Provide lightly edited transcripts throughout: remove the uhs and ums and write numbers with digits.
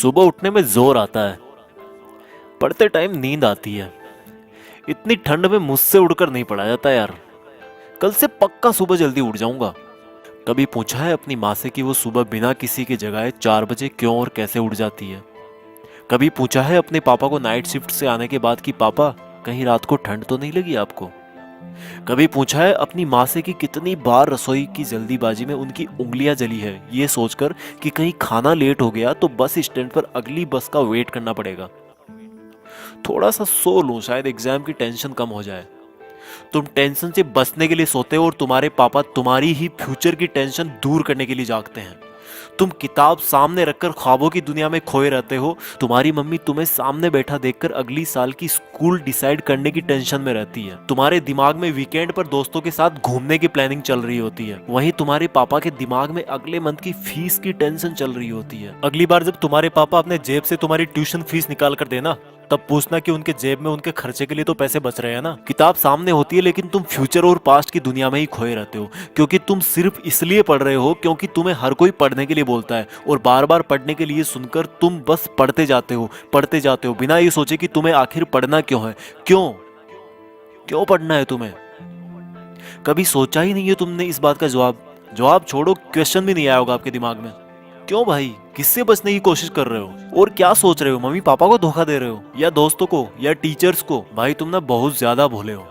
सुबह उठने में जोर आता है, पढ़ते टाइम नींद आती है। इतनी ठंड में मुझसे उड़कर नहीं पढ़ा जाता यार। कल से पक्का सुबह जल्दी उठ जाऊंगा। कभी पूछा है अपनी माँ से कि वो सुबह बिना किसी के जगाए 4 बजे क्यों और कैसे उठ जाती है? कभी पूछा है अपने पापा को नाइट शिफ्ट से आने के बाद कि पापा कहीं रात को ठंड तो नहीं लगी आपको? कभी पूछा है अपनी माँ से कि कितनी बार रसोई की जल्दीबाजी में उनकी उंगलियां जली है ये सोचकर कि कहीं खाना लेट हो गया तो बस स्टैंड पर अगली बस का वेट करना पड़ेगा। थोड़ा सा सो लूं शायद एग्जाम की टेंशन कम हो जाए। तुम टेंशन से बचने के लिए सोते हो और तुम्हारे पापा तुम्हारी ही फ्यूचर की टेंशन दूर करने के लिए जागते हैं। तुम किताब सामने रखकर ख्वाबों की दुनिया में खोए रहते हो। तुम्हारी मम्मी तुम्हें सामने बैठा देखकर अगली साल की स्कूल डिसाइड करने की टेंशन में रहती है। तुम्हारे दिमाग में वीकेंड पर दोस्तों के साथ घूमने की प्लानिंग चल रही होती है। वहीं तुम्हारे पापा के दिमाग में अगले मंथ की फीस की टेंशन चल रही होती है। अगली बार जब तुम्हारे पापा अपने जेब से तुम्हारी ट्यूशन फीस निकाल कर देना, तब पूछना कि उनके जेब में उनके खर्चे के लिए तो पैसे बच रहे हैं ना। किताब सामने होती है लेकिन तुम फ्यूचर और पास्ट की दुनिया में ही खोए रहते हो, क्योंकि तुम सिर्फ इसलिए पढ़ रहे हो क्योंकि तुम्हें हर कोई पढ़ने के लिए बोलता है, और बार बार पढ़ने के लिए सुनकर तुम बस पढ़ते जाते हो बिना ये सोचे कि तुम्हें आखिर पढ़ना क्यों है। क्यों क्यों पढ़ना है तुम्हें? कभी सोचा ही नहीं है तुमने इस बात का जवाब छोड़ो, क्वेश्चन भी नहीं आया होगा आपके दिमाग में। क्यों भाई, किससे बचने की कोशिश कर रहे हो और क्या सोच रहे हो? मम्मी पापा को धोखा दे रहे हो या दोस्तों को या टीचर्स को? भाई तुम ना बहुत ज्यादा भोले हो।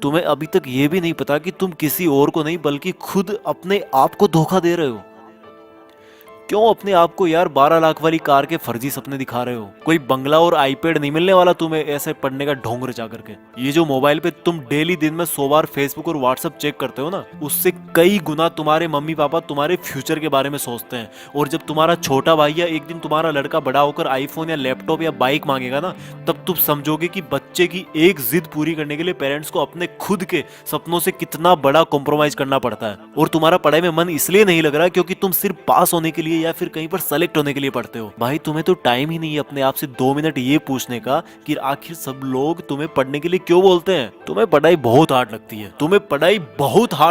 तुम्हें अभी तक ये भी नहीं पता कि तुम किसी और को नहीं बल्कि खुद अपने आप को धोखा दे रहे हो। क्यों अपने आप को यार 12 लाख वाली कार के फर्जी सपने दिखा रहे हो? कोई बंगला और आईपैड नहीं मिलने वाला तुम्हें ऐसे पढ़ने का ढोंग रचा करके। ये जो मोबाइल पे तुम डेली दिन में 100 बार फेसबुक और व्हाट्सएप चेक करते हो ना, उससे कई गुना तुम्हारे मम्मी पापा तुम्हारे फ्यूचर के बारे में सोचते हैं। और जब तुम्हारा छोटा भाई या एक दिन तुम्हारा लड़का बड़ा होकर आईफोन या लैपटॉप या बाइक मांगेगा ना, तब तुम समझोगे कि बच्चे की एक जिद पूरी करने के लिए पेरेंट्स को अपने खुद के सपनों से कितना बड़ा कॉम्प्रोमाइज करना पड़ता है। और तुम्हारा पढ़ाई में मन इसलिए नहीं लग रहा क्योंकि तुम सिर्फ पास होने के लिए या फिर कहीं पर सेलेक्ट होने के लिए पढ़ते हो। भाई तुम्हें तो टाइम ही नहीं है अपने आप से 2 मिनट ये पूछने का कि आखिर सब लोग तुम्हें पढ़ने के लिए क्यों बोलते हैं। तुम्हें पढ़ाई बहुत हार्ड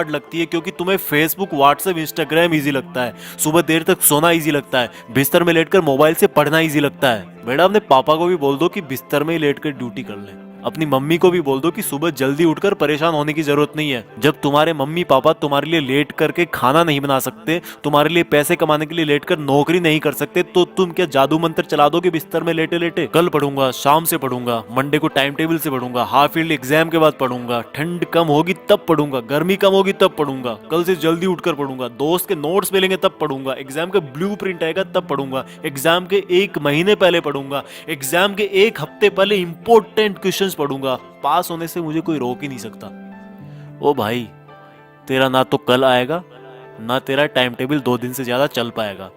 लगती है क्योंकि तुम्हें फेसबुक व्हाट्सएप इंस्टाग्राम इजी लगता है, सुबह देर तक सोना इजी लगता है, बिस्तर में लेटकर मोबाइल से पढ़ना इजी लगता है। बेटा अपने पापा को भी बोल दो कि बिस्तर में ही लेटकर ड्यूटी कर ले। अपनी मम्मी को भी बोल दो कि सुबह जल्दी उठकर परेशान होने की जरूरत नहीं है। जब तुम्हारे मम्मी पापा तुम्हारे लिए लेट करके खाना नहीं बना सकते, तुम्हारे लिए पैसे कमाने के लिए लेट कर नौकरी नहीं कर सकते, तो तुम क्या जादू मंत्र चला दोगे बिस्तर में लेटे लेटे? कल पढ़ूंगा, शाम से पढ़ूंगा, मंडे को टाइम टेबल से पढ़ूंगा, हाफ ईयरली एग्जाम के बाद पढ़ूंगा, ठंड कम होगी तब पढ़ूंगा, गर्मी कम होगी तब पढ़ूंगा, कल से जल्दी उठकर पढ़ूंगा, दोस्त के नोट्स मिलेंगे तब पढ़ूंगा, एग्जाम का ब्लू प्रिंट आएगा तब पढ़ूंगा, एग्जाम के 1 महीने पहले पढ़ूंगा, एग्जाम के 1 हफ्ते पहले इंपॉर्टेंट क्वेश्चंस पढ़ूंगा। पास होने से मुझे कोई रोक ही नहीं सकता। ओ भाई, तेरा ना तो कल आएगा, ना तेरा टाइम टेबल 2 दिन से ज्यादा चल पाएगा,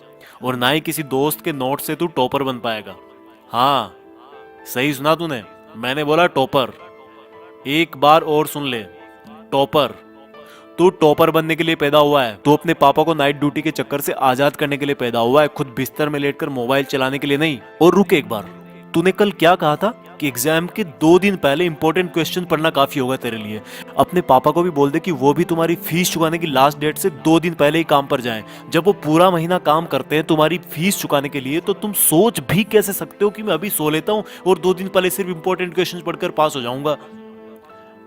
और ना ही किसी दोस्त के नोट से तू टॉपर बन पाएगा। हाँ, सही सुना तूने, मैंने बोला टॉपर। एक बार और सुन ले, टॉपर। तू टॉपर बनने के लिए पैदा हुआ है। तू अपने पापा को नाइट ड्यूटी के चक्कर से आजाद करने के लिए पैदा हुआ है, खुद बिस्तर में लेटकर मोबाइल चलाने के लिए नहीं। और रुक एक बार, तूने कल क्या कहा था कि एग्जाम के 2 दिन पहले इंपॉर्टेंट क्वेश्चन पढ़ना काफी होगा तेरे लिए। अपने पापा को भी बोल दे कि वो भी तुम्हारी फीस चुकाने की लास्ट डेट से 2 दिन पहले ही काम पर जाएं। जब वो पूरा महीना काम करते हैं तुम्हारी फीस चुकाने के लिए, तो तुम सोच भी कैसे सकते हो कि मैं अभी सो लेता हूँ और 2 दिन पहले सिर्फ इंपॉर्टेंट क्वेश्चन पढ़कर पास हो जाऊंगा?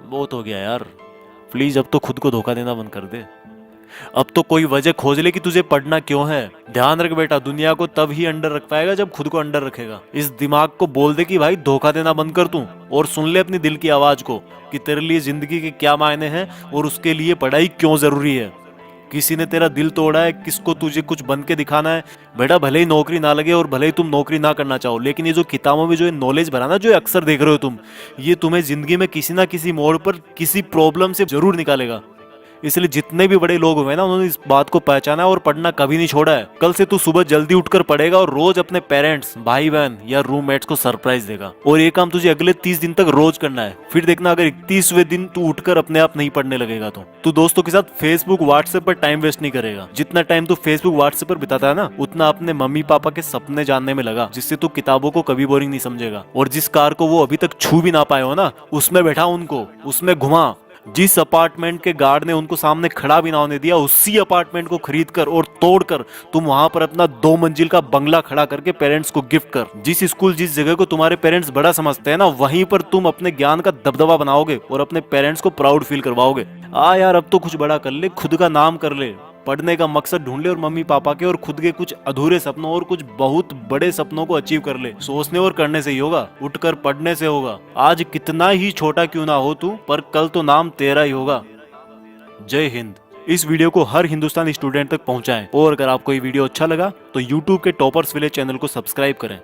बहुत हो गया यार, प्लीज अब तो खुद को धोखा देना बंद कर दे। अब तो कोई वजह खोज ले कि तुझे पढ़ना क्यों है। ध्यान रख बेटा, दुनिया को तब ही अंडर रख पाएगा जब खुद को अंडर रखेगा। इस दिमाग को बोल दे कि भाई धोखा देना बंद कर तू, और सुन ले अपनी दिल की आवाज को कि तेरे लिए जिंदगी के क्या मायने हैं और उसके लिए पढ़ाई क्यों जरूरी है। किसी ने तेरा दिल तोड़ा है, किसको तुझे कुछ बन के दिखाना है? बेटा भले ही नौकरी ना लगे और भले ही तुम नौकरी ना करना चाहो, लेकिन ये जो किताबों में जो ये नॉलेज भरा ना, जो अक्सर देख रहे हो तुम, ये तुम्हें जिंदगी में किसी ना किसी मोड़ पर किसी प्रॉब्लम से जरूर निकालेगा। इसलिए जितने भी बड़े लोग हुए ना, उन्होंने इस बात को पहचाना और पढ़ना कभी नहीं छोड़ा है। कल से तू सुबह जल्दी उठकर पढ़ेगा और रोज अपने पेरेंट्स, भाई बहन या रूममेट्स को सरप्राइज देगा। और ये काम तुझे अगले 30 दिन तक रोज करना है। फिर देखना अगर 31वें दिन तू उठकर अपने आप नहीं पढ़ने लगेगा तो तू दोस्तों के साथ फेसबुक व्हाट्सएप पर टाइम वेस्ट नहीं करेगा। जितना टाइम तू फेसबुक व्हाट्सएप पर बिताता है ना, उतना अपने मम्मी पापा के सपने जानने में लगा, जिससे तू किताबों को कभी बोरिंग नहीं समझेगा। और जिस कार को वो अभी तक छू भी ना पाए हो ना, उसमें बैठा उनको, उसमें घुमा, जिस अपार्टमेंट के गार्ड ने उनको सामने खड़ा भी ना होने दिया, उसी अपार्टमेंट को खरीद कर और तोड़कर तुम वहां पर अपना 2 मंजिल का बंगला खड़ा करके पेरेंट्स को गिफ्ट कर। जिस स्कूल जिस जगह को तुम्हारे पेरेंट्स बड़ा समझते हैं ना, वहीं पर तुम अपने ज्ञान का दबदबा बनाओगे और अपने पेरेंट्स को प्राउड फील करवाओगे। यार अब तो कुछ बड़ा कर ले, खुद का नाम कर ले, पढ़ने का मकसद ढूंढ ले और मम्मी पापा के और खुद के कुछ अधूरे सपनों और कुछ बहुत बड़े सपनों को अचीव कर ले। सोचने और करने से ही होगा, उठकर पढ़ने से होगा। आज कितना ही छोटा क्यों ना हो तू, पर कल तो नाम तेरा ही होगा। जय हिंद। इस वीडियो को हर हिंदुस्तानी स्टूडेंट तक पहुंचाएं और अगर आपको ये वीडियो अच्छा लगा तो YouTube के टॉपर्स विलेज चैनल को सब्सक्राइब करें।